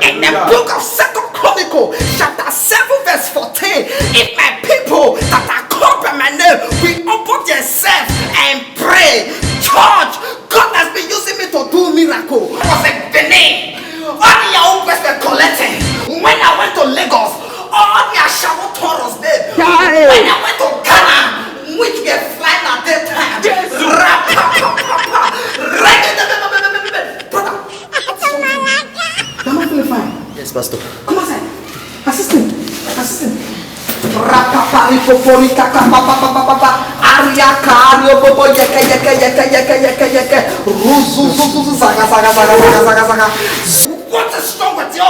In the book of 2 Chronicles, chapter 7, verse 14, if my people that are called by my name will open themselves and pray, church, God has been using me to do miracle. I was like, Benin, all the old were collecting. When I went to Lagos, all the Ashawo Toros there. When I went to Ghana, which were flying at that time. Brother, am I feeling fine? Yes, Pastor. Come on, sir. Assistant. Rapapari kaka Aria kario bobo yeke. Ruzu zaga. What is wrong with you?